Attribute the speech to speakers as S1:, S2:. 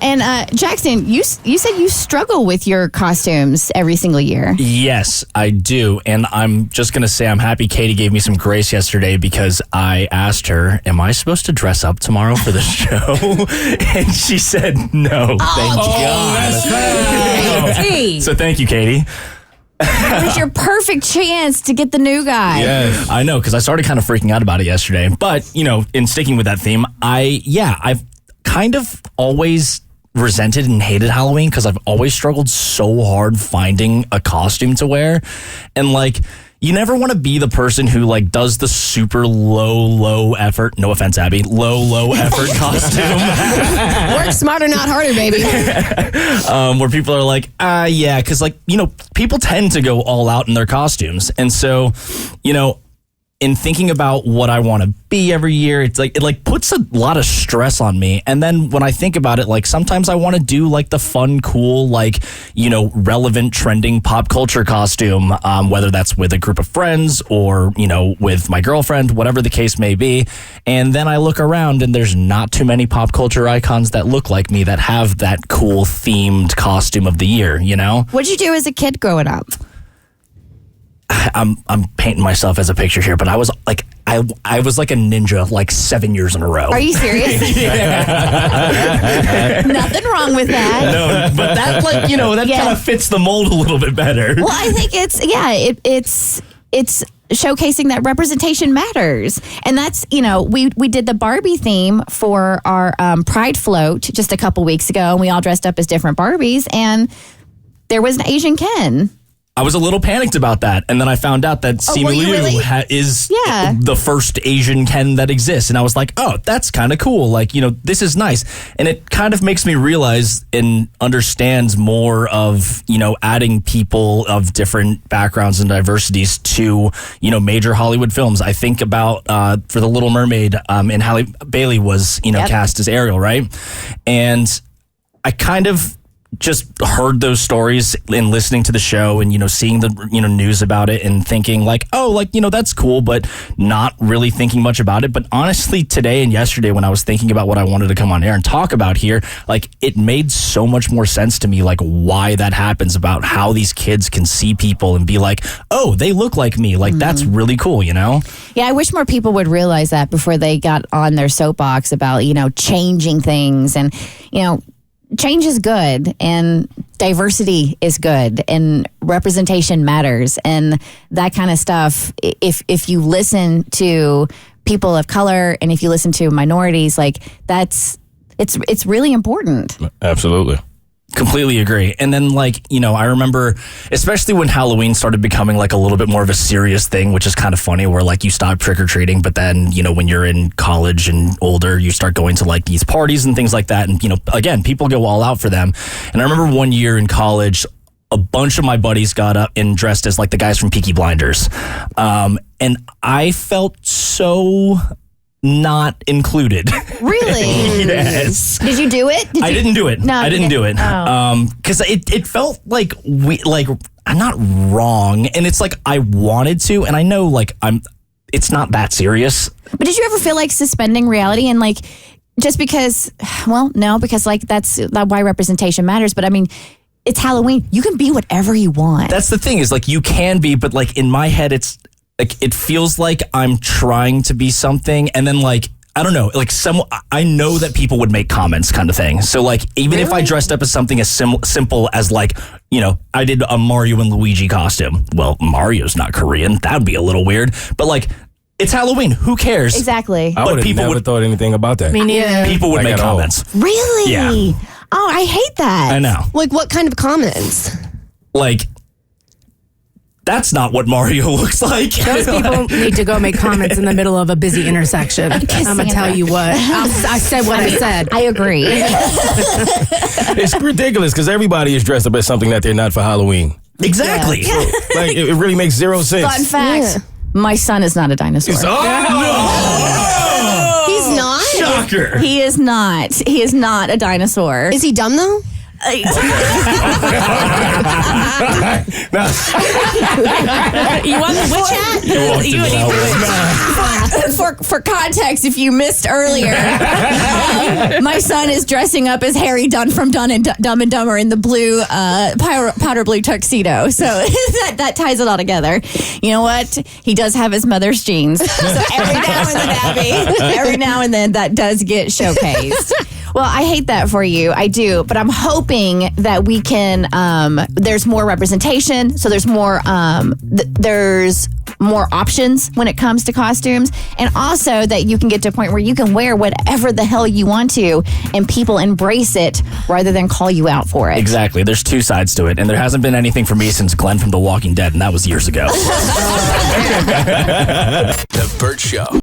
S1: And Jackson, you said you struggle with your costumes every single year.
S2: Yes, I do. And I'm just going to say I'm happy Katie gave me some grace yesterday because I asked her, am I supposed to dress up tomorrow for the show? And she said no. Thank God.
S3: Hey.
S2: So thank you, Katie.
S1: It was your perfect chance to get the new guy.
S2: Yes. I know, because I started kind of freaking out about it yesterday. But, in sticking with that theme, I've kind of always resented and hated Halloween because I've always struggled so hard finding a costume to wear. And, you never want to be the person who, does the super low effort, no offense, Abby, low effort costume.
S3: Work smarter, not harder, baby.
S2: Where people are like, yeah, because, people tend to go all out in their costumes. And so, in thinking about what I want to be every year, it's it puts a lot of stress on me. And then when I think about it, sometimes I want to do the fun, cool, relevant, trending pop culture costume, whether that's with a group of friends or, with my girlfriend, whatever the case may be. And then I look around and there's not too many pop culture icons that look like me that have that cool themed costume of the year,
S1: What'd you do as a kid growing up?
S2: I'm painting myself as a picture here, but I was I was like a ninja 7 years in a row.
S1: Are you serious? Nothing wrong with that.
S2: No, but that kind of fits the mold a little bit better.
S1: Well, I think it's showcasing that representation matters. And that's, we did the Barbie theme for our Pride float just a couple weeks ago, and we all dressed up as different Barbies, and there was an Asian Ken.
S2: I was a little panicked about that, and then I found out that Simu Liu is the first Asian Ken that exists, and I was like, oh, that's kind of cool. This is nice. And it kind of makes me realize and understands more of, adding people of different backgrounds and diversities to, major Hollywood films. I think about for The Little Mermaid, and Halle Bailey was, cast as Ariel, right? And I kind of just heard those stories in listening to the show and, seeing the, news about it and thinking that's cool, but not really thinking much about it. But honestly, today and yesterday when I was thinking about what I wanted to come on air and talk about here, it made so much more sense to me, why that happens, about how these kids can see people and be like, oh, they look like me. That's really cool, Yeah,
S1: I wish more people would realize that before they got on their soapbox about, changing things and, change is good and diversity is good and representation matters and that kind of stuff. If you listen to people of color and if you listen to minorities, it's really important.
S4: Absolutely.
S2: Completely agree. And then I remember, especially when Halloween started becoming a little bit more of a serious thing, which is kind of funny where you stop trick-or-treating, but then, when you're in college and older, you start going to these parties and things like that. And, again, people go all out for them. And I remember one year in college, a bunch of my buddies got up and dressed as the guys from Peaky Blinders. And I felt so not included.
S1: Really?
S2: Yes.
S1: Did you do it?
S2: I didn't do it.
S1: No,
S2: I didn't do it. Because it felt I'm not wrong, and it's I wanted to, and I know it's not that serious.
S1: But did you ever feel like suspending reality and just because? Well, no, because that's why representation matters. But I mean, it's Halloween. You can be whatever you want.
S2: That's the thing is you can be, but in my head, it's. It feels like I'm trying to be something, and then I don't know, I know that people would make comments kind of thing. So even if I dressed up as something as simple as I did a Mario and Luigi costume. Well, Mario's not Korean. That'd be a little weird. But it's Halloween. Who cares?
S1: Exactly.
S4: I would have never thought anything about that.
S3: Me neither.
S2: People would make comments.
S1: Really?
S2: Yeah.
S1: Oh, I hate that.
S2: I know.
S3: What kind of comments?
S2: That's not what Mario looks like.
S3: Those people need to go make comments in the middle of a busy intersection. I'm going to tell you what. I said what I said.
S1: I agree.
S4: It's ridiculous because everybody is dressed up as something that they're not for Halloween.
S2: Exactly.
S4: So, it really makes zero sense.
S1: Fun fact, my son is not a dinosaur.
S4: No!
S3: He's not?
S2: Shocker.
S1: He is not. He is not a dinosaur.
S3: Is he dumb, though? You want the witch hat?
S1: For context, if you missed earlier, my son is dressing up as Harry Dunn from Dumb and Dumber in the blue powder blue tuxedo. So that ties it all together. You know what? He does have his mother's jeans. So every now and then, Abby, every now and then that does get showcased. Well, I hate that for you. I do. But I'm hoping that we can, there's more representation. So there's more options when it comes to costumes. And also that you can get to a point where you can wear whatever the hell you want to and people embrace it rather than call you out for it.
S2: Exactly. There's two sides to it. And there hasn't been anything for me since Glenn from The Walking Dead. And that was years ago.
S5: The Bert Show.